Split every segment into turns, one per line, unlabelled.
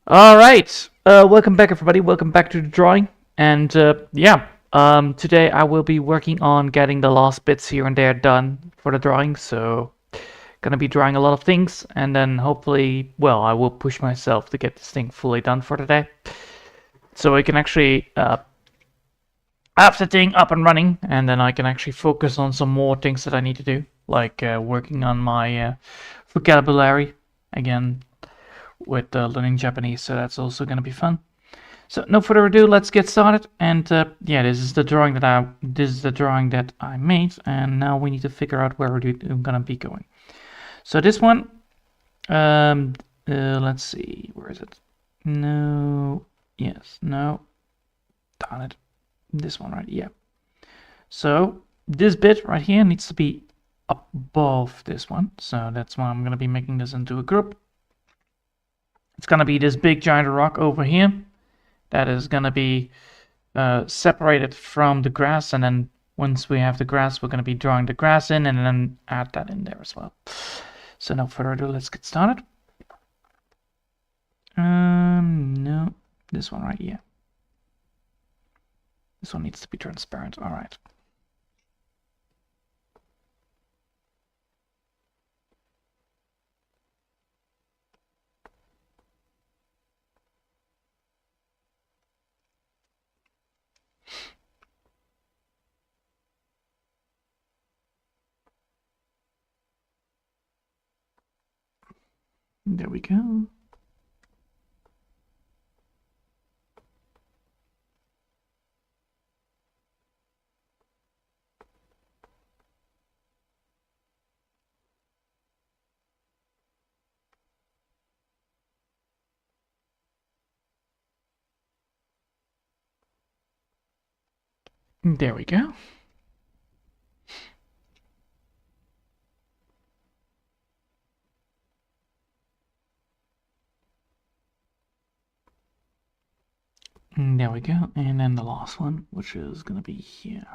All right. Welcome back, everybody. Welcome back to the drawing. And today I will be working on getting the last bits here and there done for the drawing. So, gonna be drawing a lot of things, and then hopefully, well, I will push myself to get this thing fully done for today, so I can actually have the thing up and running, and then I can actually focus on some more things that I need to do, like working on my vocabulary again with learning Japanese. So that's also gonna be fun. So no further ado, let's get started. And this is the drawing that I made, and now we need to figure out where we're gonna be going. So this one, let's see, where is it? No, yes, no, darn it, this one, right? Yeah. So this bit right here needs to be above this one, so that's why I'm gonna be making this into a group. It's gonna be this big giant rock over here that is gonna be separated from the grass, and then once we have the grass, we're going to be drawing the grass in and then add that in there as well. So no further ado, let's get started. No, this one right here. This one needs to be transparent. All right. There we go. There we go. There we go. And then the last one, which is going to be here.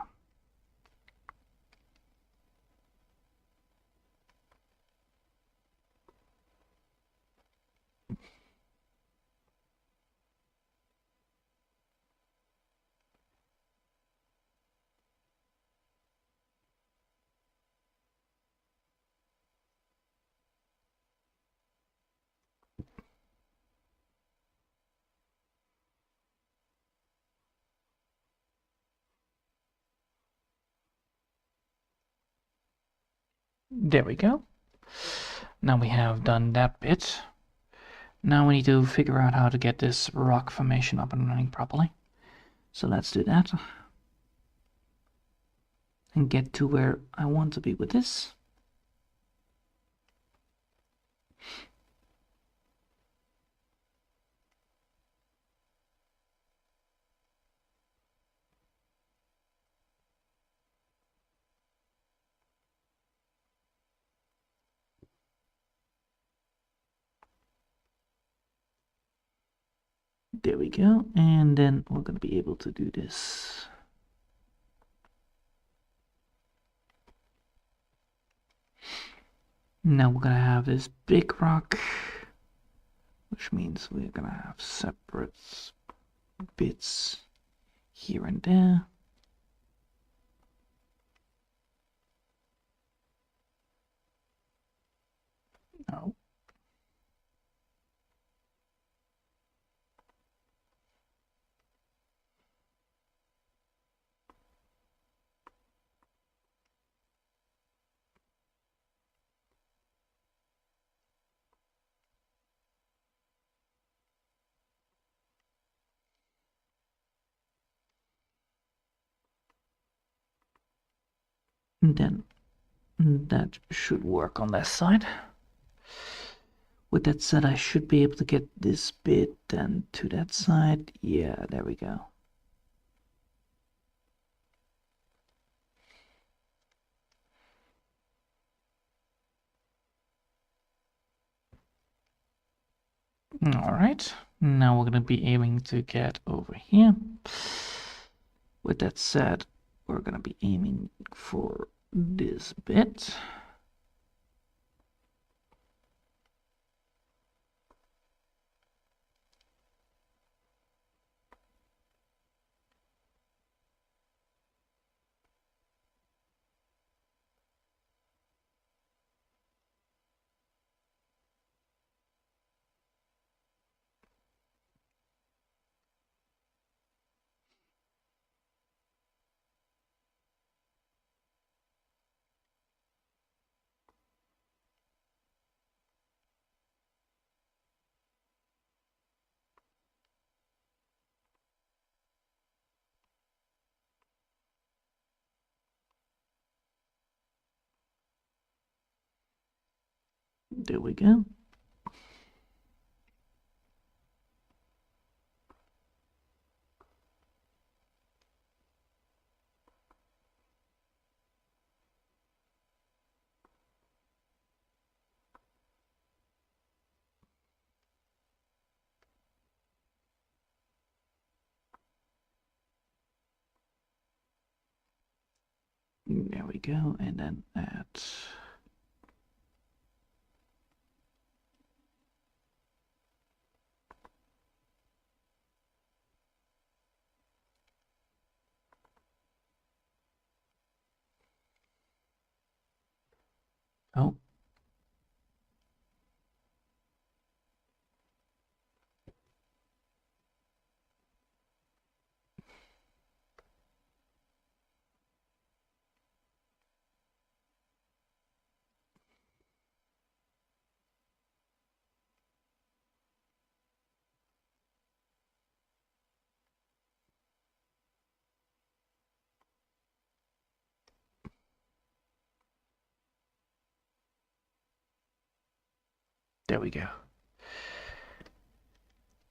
There we go. Now we have done that bit. Now we need to figure out how to get this rock formation up and running properly. So let's do that and get to where I want to be with this. There we go, and then we're going to be able to do this. Now we're going to have this big rock, which means we're going to have separate bits here and there. No. And then that should work on this side. With that said, I should be able to get this bit then to that side. Yeah, there we go. All right, now we're going to be aiming to get over here. With that said, we're going to be aiming for this bit. There we go. There we go, and then add. Oh. There we go.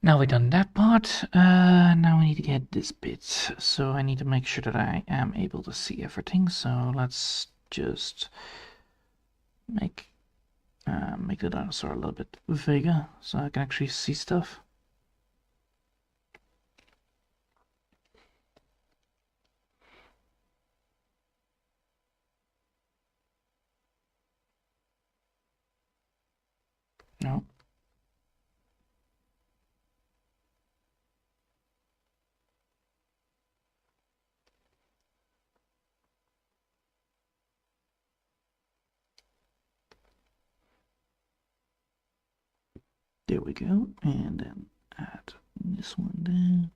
Now we've done that part. Now we need to get this bit. So I need to make sure that I am able to see everything. So let's just make the dinosaur a little bit bigger so I can actually see stuff. No. There we go. And then add this one there.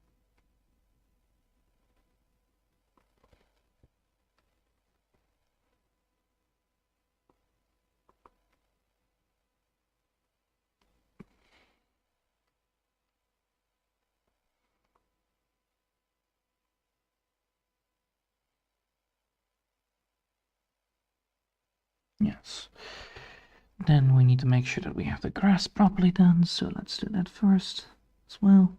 Yes. Then we need to make sure that we have the grass properly done, so let's do that first as well.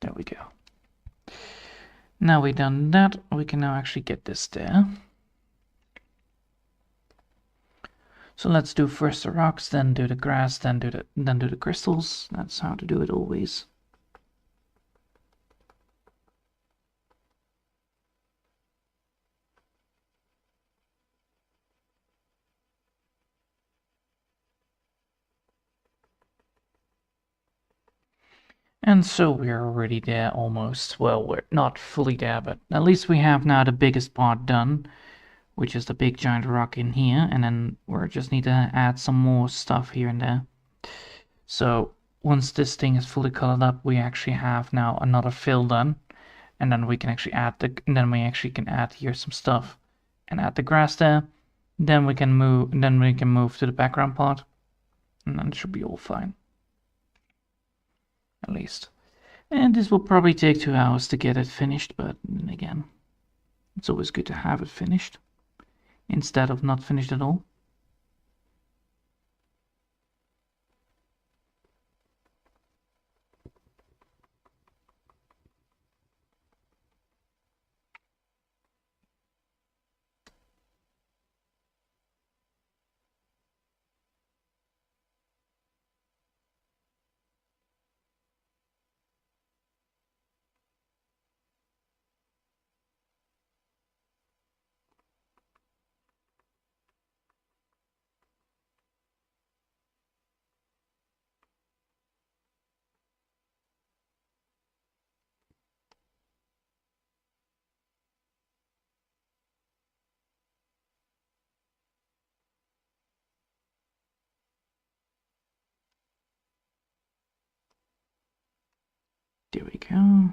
There we go. Now we've done that, we can now actually get this there. So let's do first the rocks, then do the grass, then do the crystals. That's how to do it always. And so we're already there almost. Well, we're not fully there, but at least we have now the biggest part done, which is the big giant rock in here, and then we just need to add some more stuff here and there. So once this thing is fully colored up, we actually have now another fill done, and then we can actually add here some stuff and add the grass there. Then we can move to the background part, and then it should be all fine. At least. And this will probably take 2 hours to get it finished, but then again, it's always good to have it finished instead of not finished at all. There we go.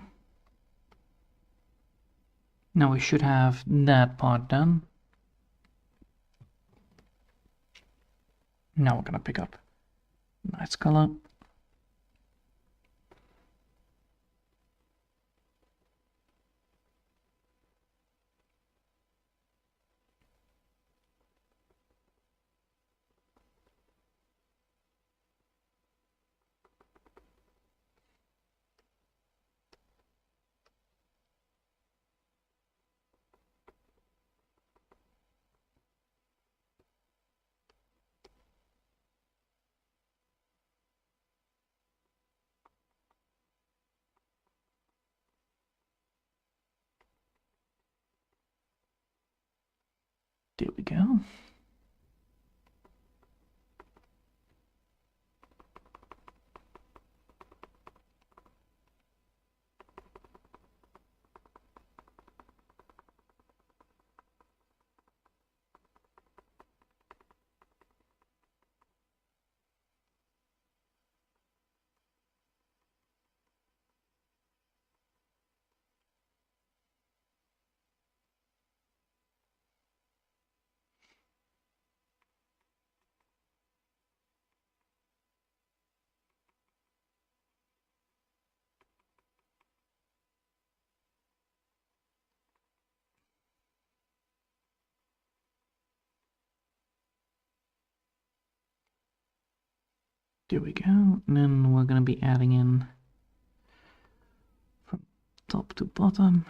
Now we should have that part done. Now we're gonna pick up nice color. There we go. There we go. And then we're gonna be adding in from top to bottom.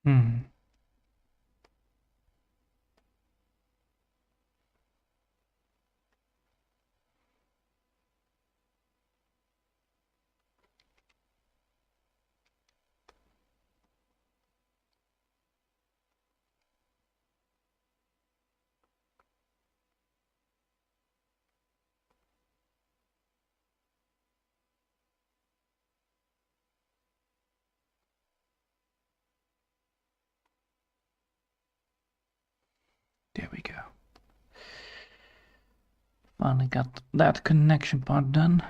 Hmm. There we go. Finally got that connection part done.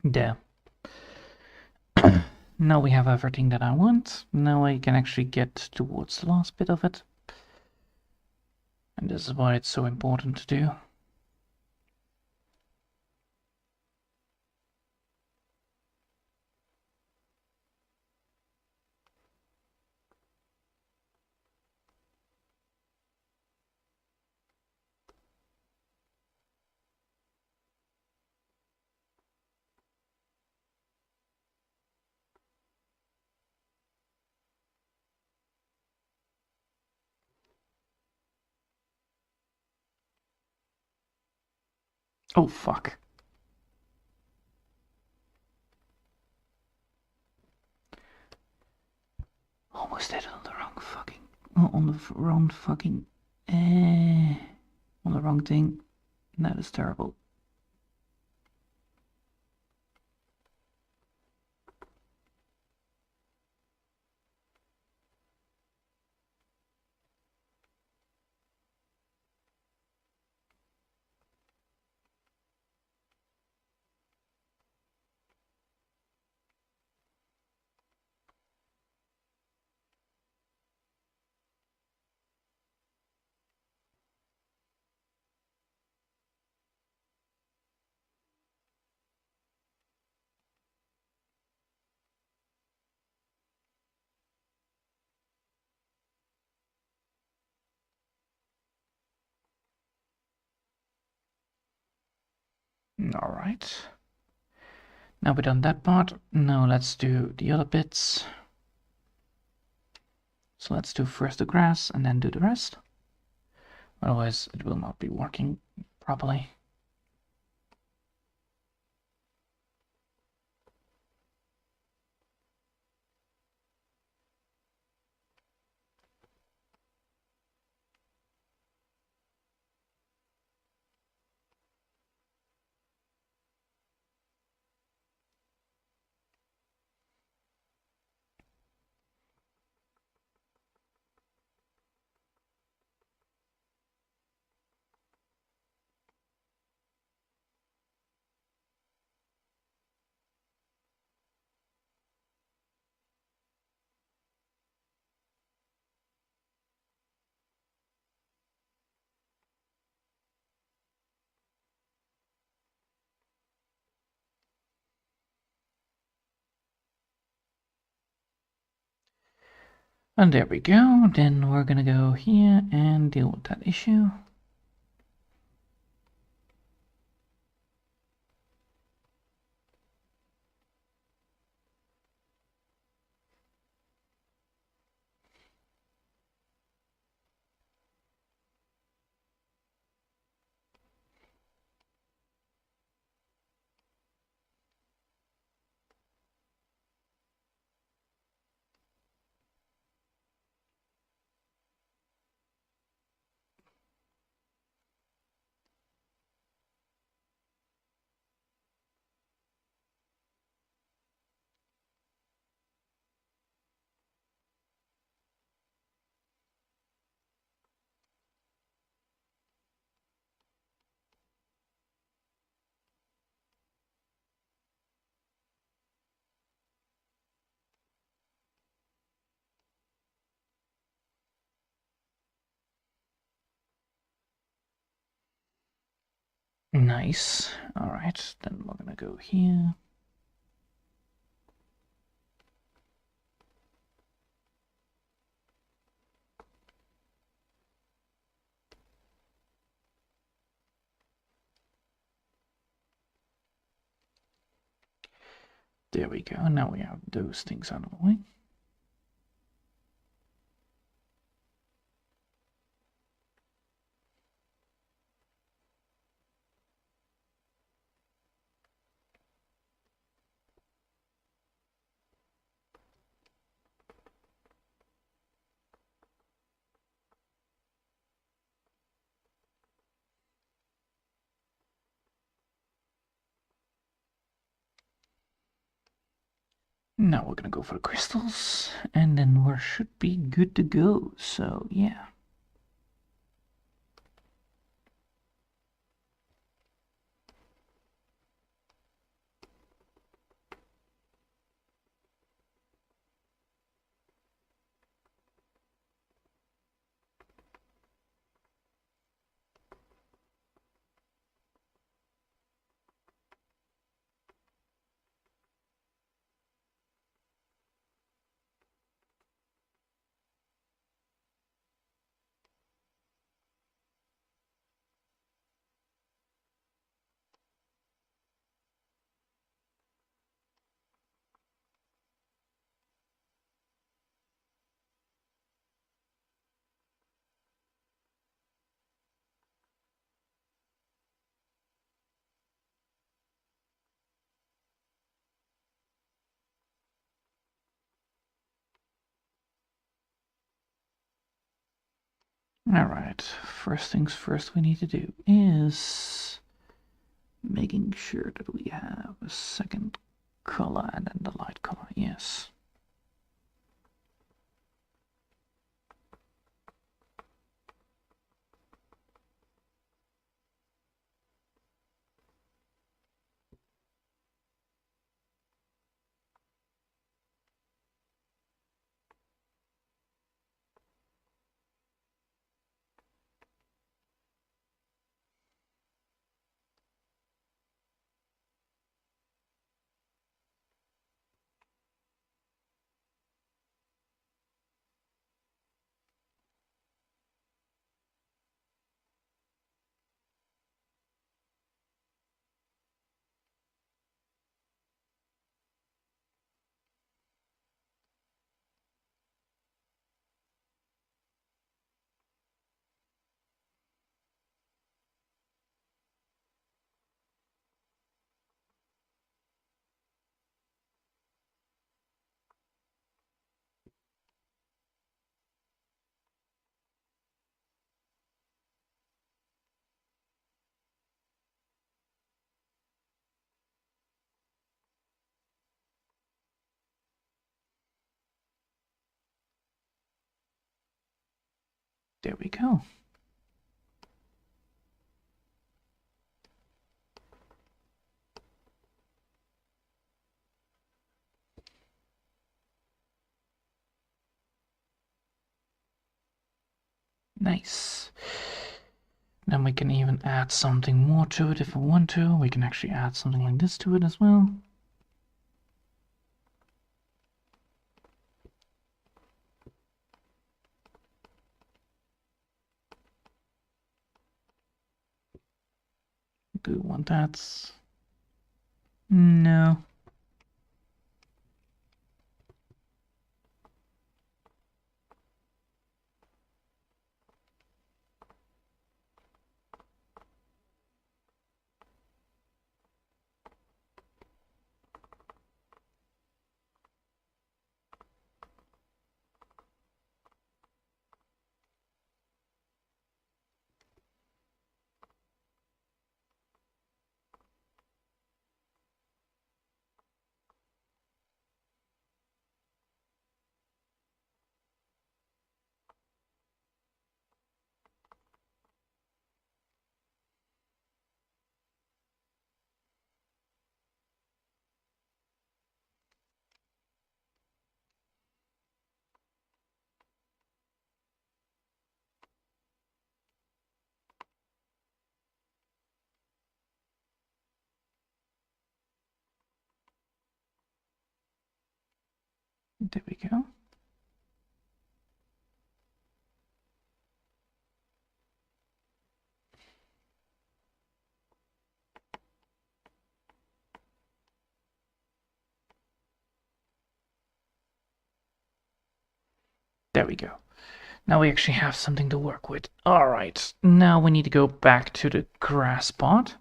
There. Now we have everything that I want. Now I can actually get towards the last bit of it. And this is why it's so important to do. Oh, fuck. Almost did it on the wrong fucking... On the wrong fucking... on the wrong thing. That is terrible. Alright. Now we've done that part. Now let's do the other bits. So let's do first the grass and then do the rest. Otherwise it will not be working properly. And there we go. Then we're gonna go here and deal with that issue. Nice. Alright, then we're gonna go here. There we go. Now we have those things out of the way. Now we're gonna go for the crystals, and then we should be good to go. So yeah. Alright, first things first we need to do is making sure that we have a second color and then the light color, yes. There we go. Nice. Then we can even add something more to it if we want to. We can actually add something like this to it as well. Do we want that? No. There we go. There we go. Now we actually have something to work with. All right, now we need to go back to the grass part,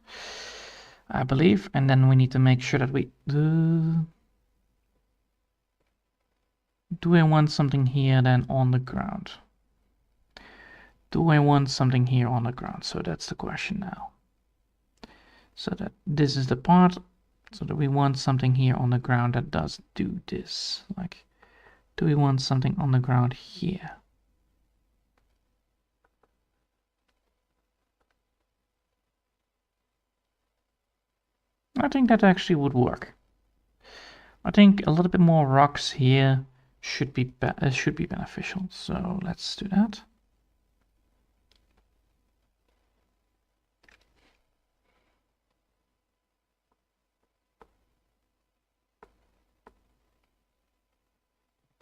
I believe, and then we need to make sure that we... do I want something here then on the ground? Do I want something here on the ground? So that's the question now. So that this is the part, so that we want something here on the ground that does do this. Like, do we want something on the ground here? I think that actually would work. I think a little bit more rocks here should be beneficial. So let's do that.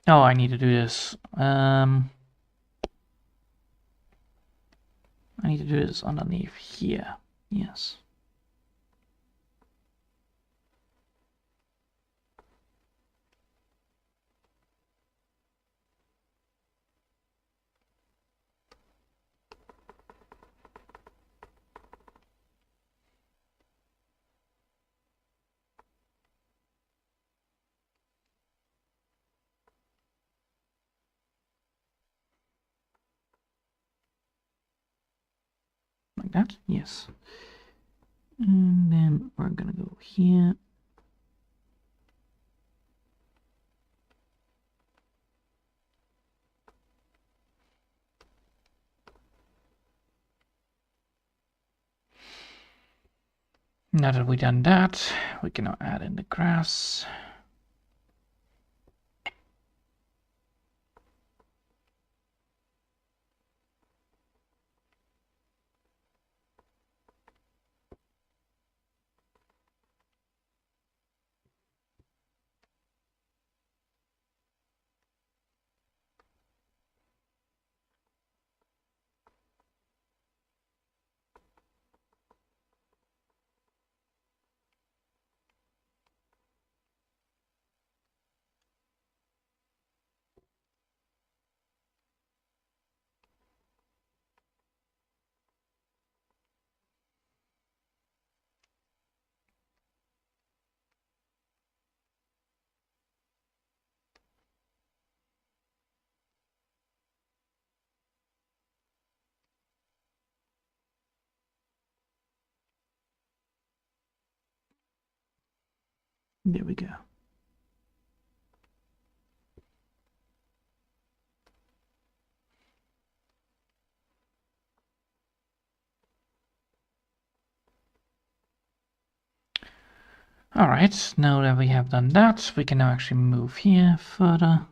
Oh, I need to do this. I need to do this underneath here. Yes. that. Yes. And then we're gonna go here. Now that we've done that, we can now add in the grass. There we go. All right, now that we have done that, we can now actually move here further.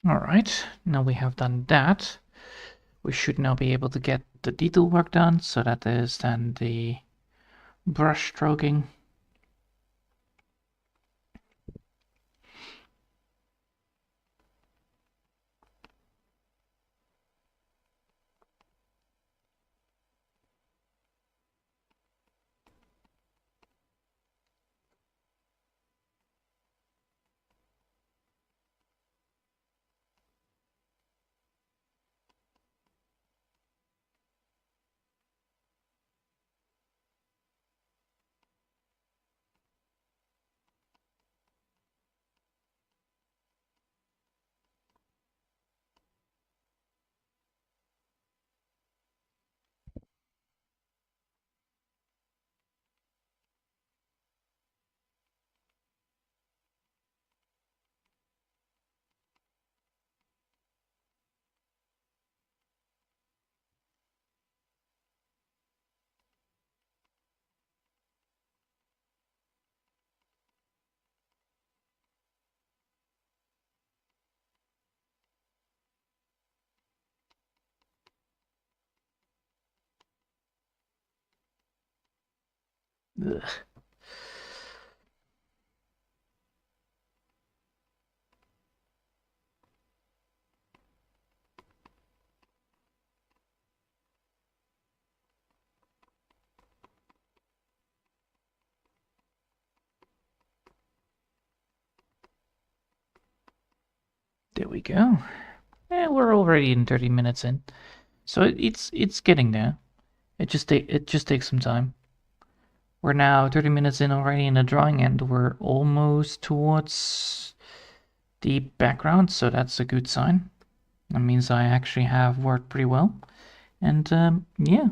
All right, now we have done that. We should now be able to get the detail work done. So that is then the brush stroking. Ugh. There we go. Yeah, we're already in 30 minutes in, so it's getting there. It just takes some time. We're now 30 minutes in already in the drawing, and we're almost towards the background, so that's a good sign. That means I actually have worked pretty well, and yeah,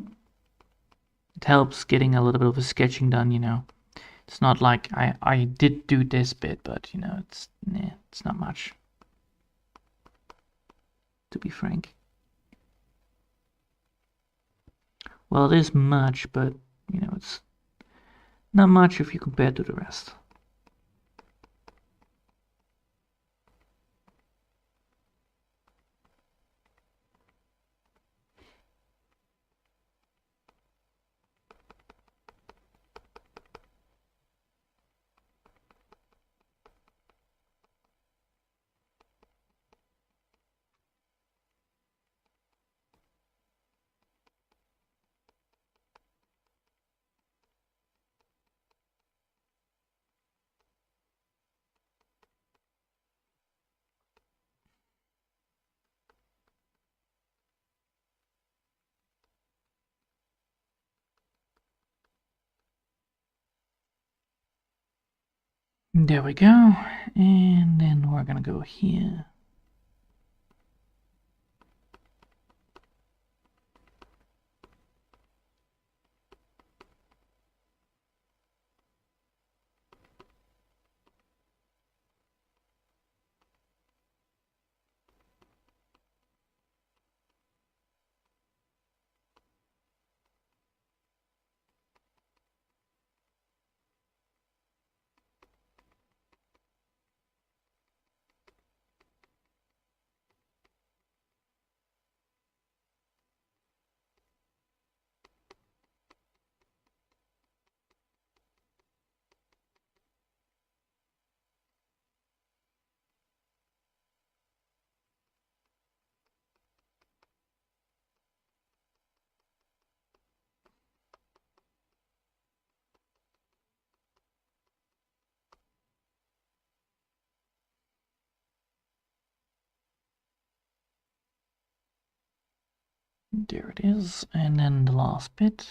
it helps getting a little bit of a sketching done. It's not like I did do this bit, but it's not much, to be frank. Well, it is much, but it's not much if you compare to the rest. There we go, and then we're gonna go here. There it is, and then the last bit.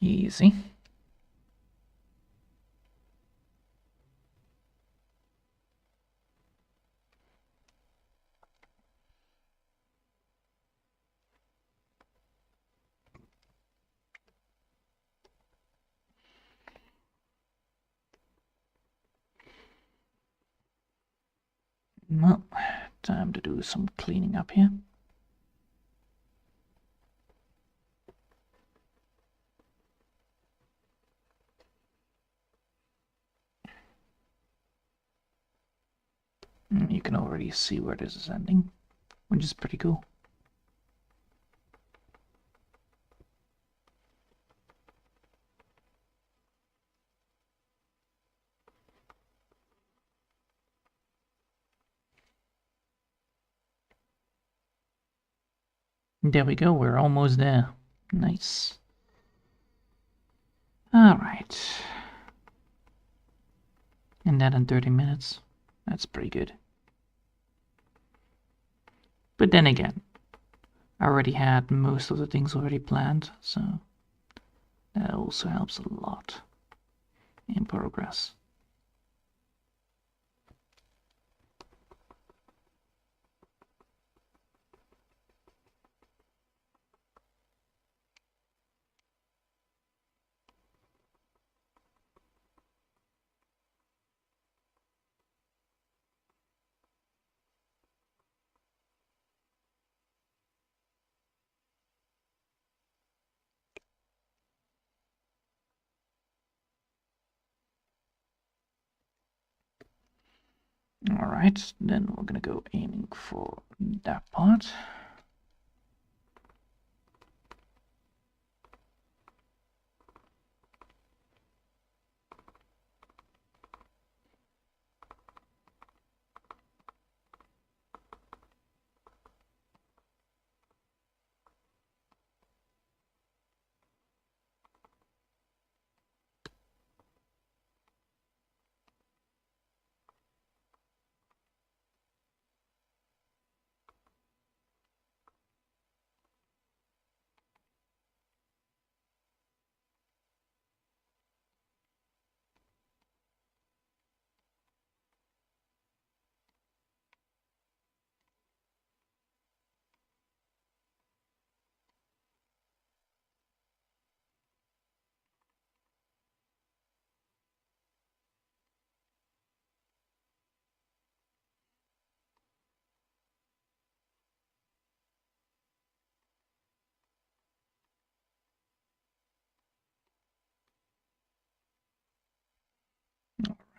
Easy. Well, time to do some cleaning up here. You can already see where this is ending, which is pretty cool. There we go, we're almost there. Nice. Alright. And that in 30 minutes. That's pretty good. But then again, I already had most of the things already planned, so that also helps a lot in progress. Alright, then we're gonna go aiming for that part.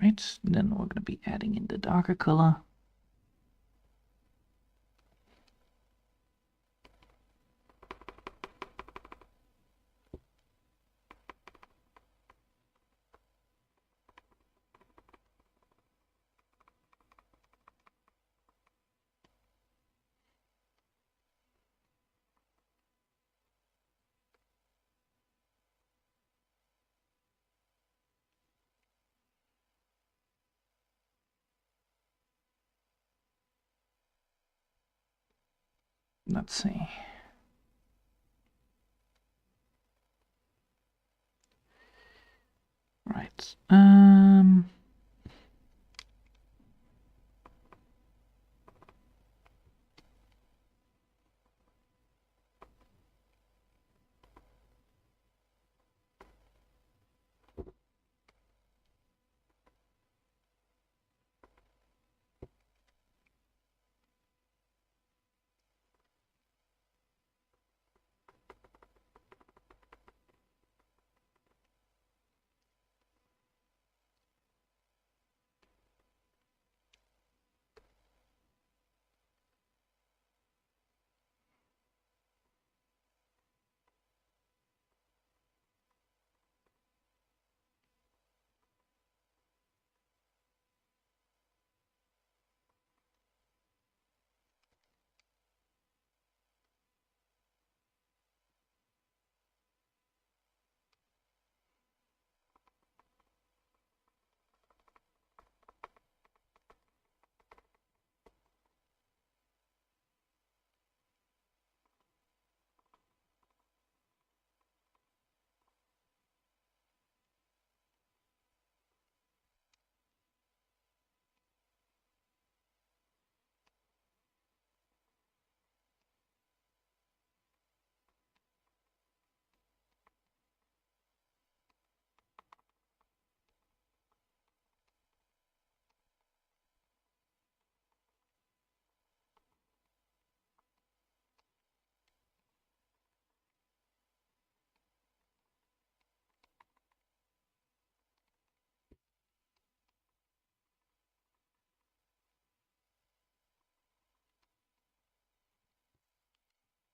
Right, then we're going to be adding in the darker color. Let's see. Right.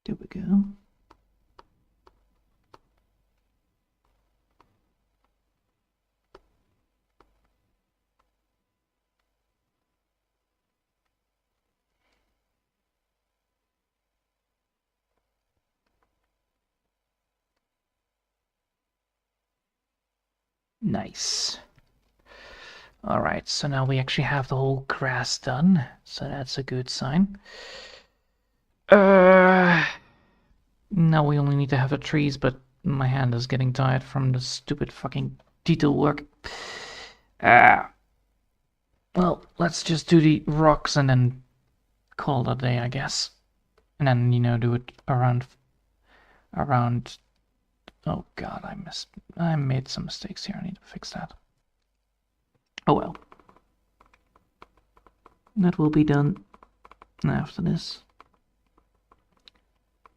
There we go. Nice. All right, so now we actually have the whole grass done, so that's a good sign. Now we only need to have the trees, but my hand is getting tired from the stupid fucking detail work. Well, let's just do the rocks and then call it a day, I guess. And then, you know, do it around... Oh god, I made some mistakes here. I need to fix that. Oh well. That will be done after this.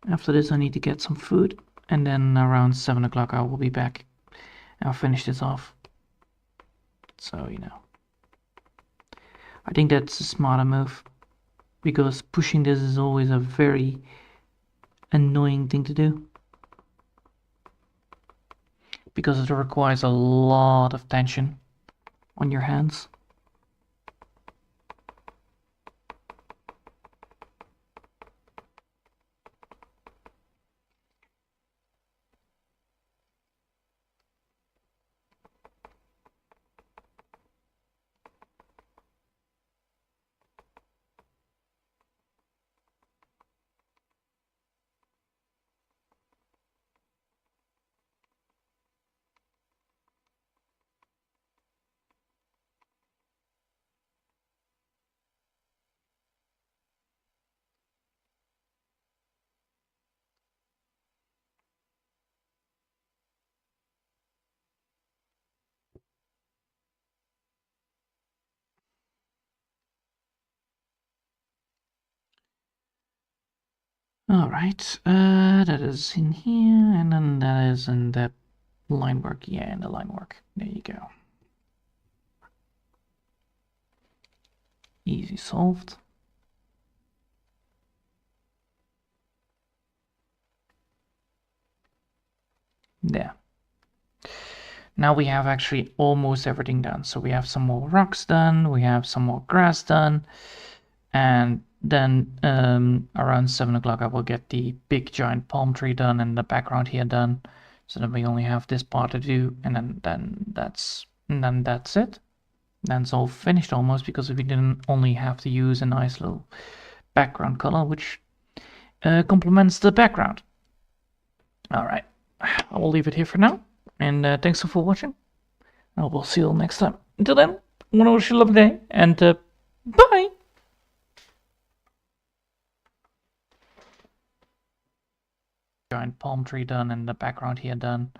After this I need to get some food, and then around 7 o'clock I will be back. I'll finish this off. So, you know. I think that's a smarter move, because pushing this is always a very annoying thing to do. Because it requires a lot of tension on your hands. Alright, that is in here, and then that is in the line work. Yeah, in the line work. There you go. Easy solved. There. Now we have actually almost everything done. So we have some more rocks done, we have some more grass done, and then around 7 o'clock I will get the big giant palm tree done and the background here done. So then we only have this part to do, and then that's it. Then it's all finished almost, because we didn't only have to use a nice little background color which complements the background. All right, I will leave it here for now, and thanks for watching. I will see you all next time. Until then, I want to wish you a lovely day, and bye! Giant palm tree done and the background here done.